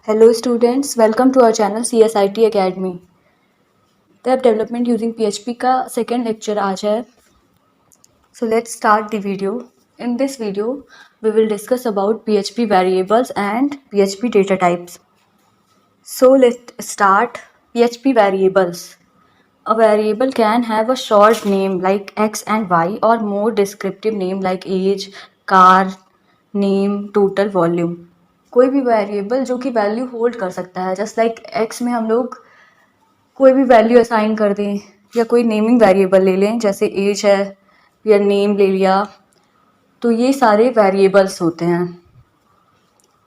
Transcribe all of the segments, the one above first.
Hello students, welcome to our channel CSIT Academy. Web development using PHP का second lecture आज है. So let's start the video. In this video, we will discuss about PHP variables and PHP data types. So let's start. PHP variables. A variable can have a short name like X and Y or more descriptive name like age, car, name, total, volume. कोई भी variable जो कि value hold कर सकता है, just like x में हम लोग कोई भी वैल्यू असाइन कर दें या कोई नेमिंग वेरिएबल ले लें, जैसे एज है या नेम ले लिया, तो ये सारे वेरिएबल्स होते हैं.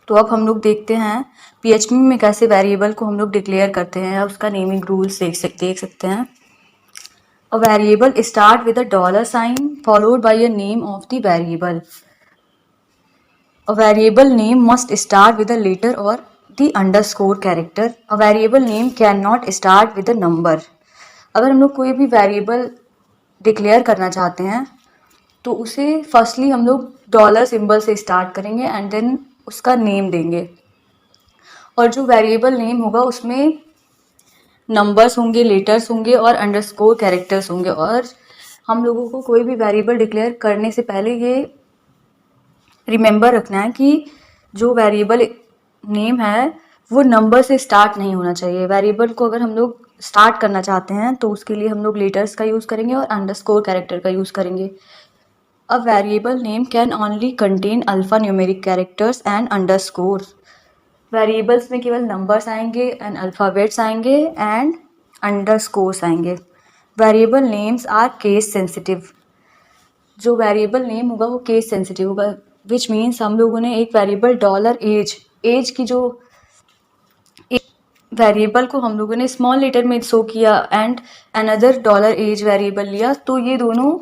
तो अब हम लोग देखते हैं पीएचपी में कैसे वेरिएबल को हम लोग डिक्लेयर करते हैं या उसका नेमिंग रूल्स देख सकते हैं. A variable start with a dollar sign followed by a name of the variable. A variable name must start with a letter or the underscore character. A variable name cannot start with a number. अगर हम लोग कोई भी variable declare करना चाहते हैं तो उसे फर्स्टली हम लोग डॉलर सिंबल से स्टार्ट करेंगे एंड देन उसका नेम देंगे. और जो वेरिएबल नेम होगा उसमें नंबर्स होंगे, लेटर्स होंगे और अंडरस्कोर कैरेक्टर्स होंगे. और हम लोगों को कोई भी वेरिएबल डिक्लेयर करने से पहले ये रिमेंबर रखना है कि जो वेरिएबल नेम है वो नंबर से स्टार्ट नहीं होना चाहिए. वेरिएबल को अगर हम लोग स्टार्ट करना चाहते हैं तो उसके लिए हम लोग लेटर्स का यूज़ करेंगे और अंडरस्कोर कैरेक्टर का यूज़ करेंगे. A variable name can only contain alphanumeric characters and underscore. Variables में केवल नंबर्स आएंगे एंड अल्फ़ाबेट्स आएंगे एंड अंडरस्कोर्स आएंगे. Variable names are case sensitive. जो वेरिएबल नेम होगा वो केस सेंसिटिव होगा, विच मीन्स हम लोगों ने एक वेरिएबल डॉलर एज की जो वेरिएबल को हम लोगों ने स्मॉल लेटर में शो किया and another dollar as variable लिया, तो ये दोनों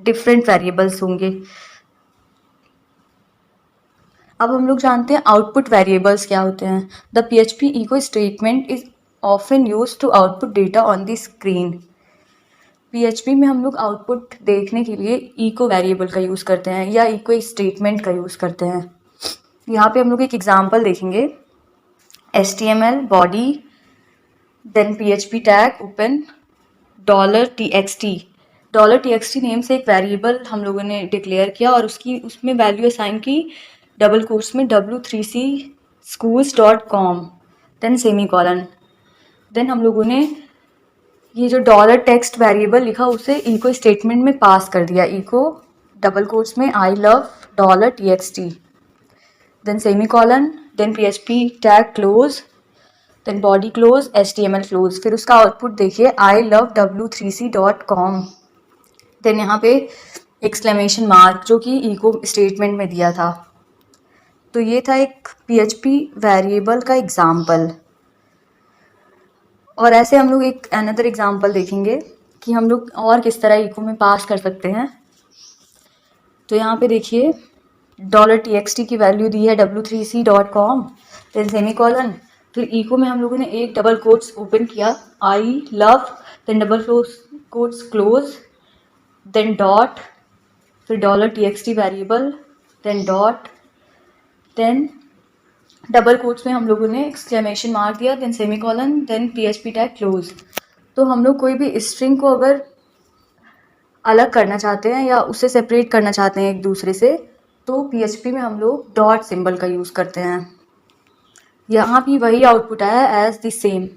डिफरेंट वेरिएबल्स होंगे. अब हम लोग जानते हैं आउटपुट वेरिएबल्स क्या होते हैं. The PHP echo statement is often used to output data on the screen. PHP में हम लोग आउटपुट देखने के लिए इको वेरिएबल का यूज़ करते हैं या इको स्टेटमेंट का यूज़ करते हैं. यहाँ पे हम लोग एक एग्जांपल देखेंगे. HTML body, then PHP tag open $txt. $txt name से एक वेरिएबल हम लोगों ने डिक्लेयर किया और उसमें वैल्यू असाइन की डबल कोट्स में w3c schools.com then semicolon. Then हम लोगों ने ये जो डॉलर टेक्स्ट वेरिएबल लिखा उसे इको स्टेटमेंट में पास कर दिया. इको डबल कोट्स में I love $txt then semicolon then PHP tag close then body close HTML close. फिर उसका आउटपुट देखिए आई लव w3c.com. देन यहाँ पे एक्सक्लेमेशन मार्क जो कि इको स्टेटमेंट में दिया था. तो ये था एक PHP वेरिएबल का एग्जाम्पल. और ऐसे हम लोग एक अनदर एग्जाम्पल देखेंगे कि हम लोग और किस तरह इको में पास कर सकते हैं. तो यहाँ पे देखिए $txt की वैल्यू दी है w3c.com देन सेमीकोलन. फिर इको में हम लोगों ने एक डबल कोट्स ओपन किया I love then double quotes close then dot फिर $txt variable then dot then double quotes में हम लोगों ने एक्सक्लेमेशन मार्क दिया then semicolon then PHP tag close. तो हम लोग कोई भी स्ट्रिंग को अगर अलग करना चाहते हैं या उसे सेपरेट करना चाहते हैं एक दूसरे से तो PHP में हम लोग डॉट सिंबल का यूज़ करते हैं. यहाँ भी वही आउटपुट आया एज द सेम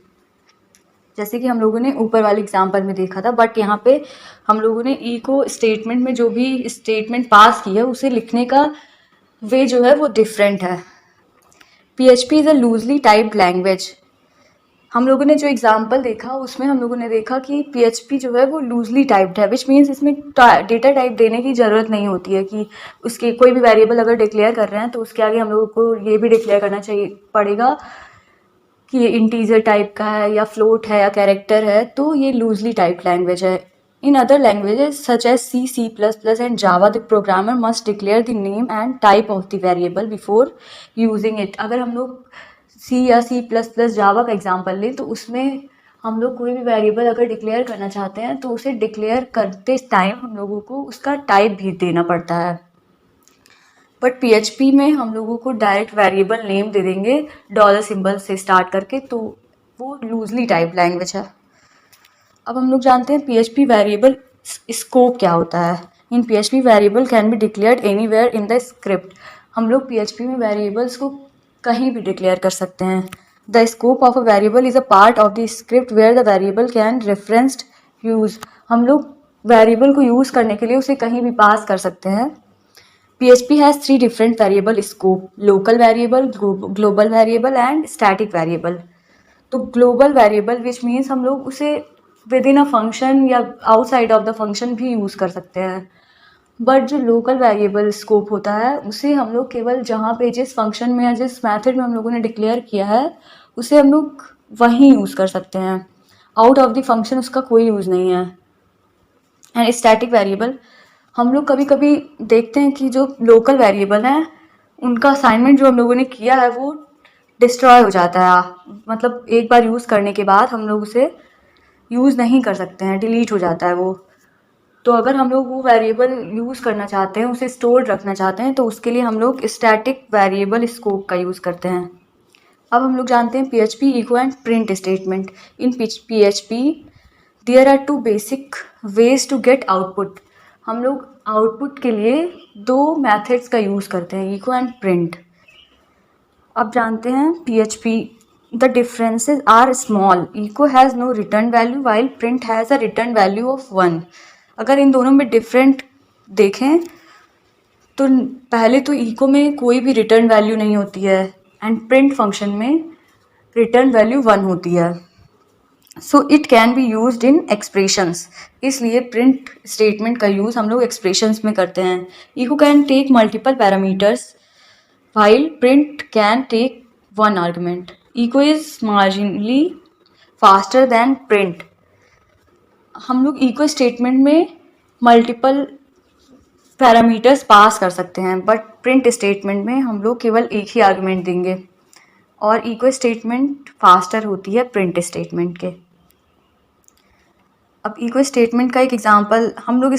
जैसे कि हम लोगों ने ऊपर वाले एग्जाम्पल में देखा था, बट यहाँ पे हम लोगों ने इको स्टेटमेंट में जो भी स्टेटमेंट पास की है उसे लिखने का वे जो है वो डिफरेंट है. PHP is a loosely typed language. हम लोगों ने जो एग्जाम्पल देखा उसमें हम लोगों ने देखा कि PHP जो है वो लूजली टाइप्ड है, विच मीन्स इसमें डेटा टाइप देने की ज़रूरत नहीं होती है कि उसके कोई भी वेरिएबल अगर डिक्लेयर कर रहे हैं तो उसके आगे हम लोगों को ये भी डिक्लेयर करना पड़ेगा कि ये इंटीजर टाइप का है या फ्लोट है या कैरेक्टर है. तो ये लूजली टाइप्ड लैंग्वेज है. In other languages such as C, C++ and Java, the programmer must declare the name and type of the variable before using it. अगर हम लोग C या C++ Java का एग्जाम्पल लें तो उसमें हम लोग कोई भी वेरिएबल अगर डिक्लेयर करना चाहते हैं तो उसे डिक्लेयर करते टाइम हम लोगों को उसका टाइप भी देना पड़ता है. बट PHP में हम लोगों को डायरेक्ट वेरिएबल नेम दे देंगे डॉलर सिंबल से स्टार्ट करके, तो वो लूजली टाइप लैंग्वेज है। अब हम लोग जानते हैं PHP वेरिएबल स्कोप क्या होता है। इन PHP variable can be declared anywhere in the script. हम लोग PHP में वेरिएबल्स को कहीं भी डिक्लेयर कर सकते हैं। The scope of a variable is a part of the script where the variable can referenced use. हम लोग वेरिएबल को यूज़ करने के लिए उसे कहीं भी पास कर सकते हैं। PHP has 3 different variable scope: local variable, global variable and static variable. तो global variable which means हम लोग उसे within a function या outside of the function भी यूज़ कर सकते हैं। बट जो लोकल वेरिएबल स्कोप होता है उसे हम लोग केवल जहाँ पे जिस फंक्शन में या जिस मेथड में हम लोगों ने डिक्लेयर किया है उसे हम लोग वहीं यूज़ कर सकते हैं। आउट ऑफ द फंक्शन उसका कोई यूज़ नहीं है। एंड स्टैटिक वेरिएबल, हम लोग कभी कभी देखते हैं कि जो लोकल वेरिएबल हैं उनका असाइनमेंट जो हम लोगों ने किया है वो डिस्ट्रॉय हो जाता है, मतलब एक बार यूज़ करने के बाद हम लोग उसे यूज़ नहीं कर सकते हैं, डिलीट हो जाता है वो। तो अगर हम लोग वो वेरिएबल यूज़ करना चाहते हैं, उसे स्टोर रखना चाहते हैं, तो उसके लिए हम लोग स्टैटिक वेरिएबल स्कोप का यूज़ करते हैं। अब हम लोग जानते हैं PHP echo and print statement. In PHP there are 2 basic ways to get output. हम लोग आउटपुट के लिए 2 मेथड्स का यूज़ करते हैं, इको एंड प्रिंट। अब जानते हैं PHP the differences are small. Echo has no return value while print has a return value of 1। अगर इन दोनों में डिफरेंट देखें तो पहले तो इको में कोई भी रिटर्न वैल्यू नहीं होती है एंड प्रिंट फंक्शन में रिटर्न वैल्यू 1 होती है। So it can be used in expressions, इसलिए प्रिंट स्टेटमेंट का यूज़ हम लोग एक्सप्रेशंस में करते हैं। Echo can take multiple parameters while print can take 1 argument. Echo is marginally faster than print. हम लोग इको स्टेटमेंट में मल्टीपल पैरामीटर्स पास कर सकते हैं, बट प्रिंट स्टेटमेंट में हम लोग केवल एक ही आर्गुमेंट देंगे और इको स्टेटमेंट फास्टर होती है प्रिंट स्टेटमेंट के। अब इको स्टेटमेंट का एक एग्जांपल हम लोग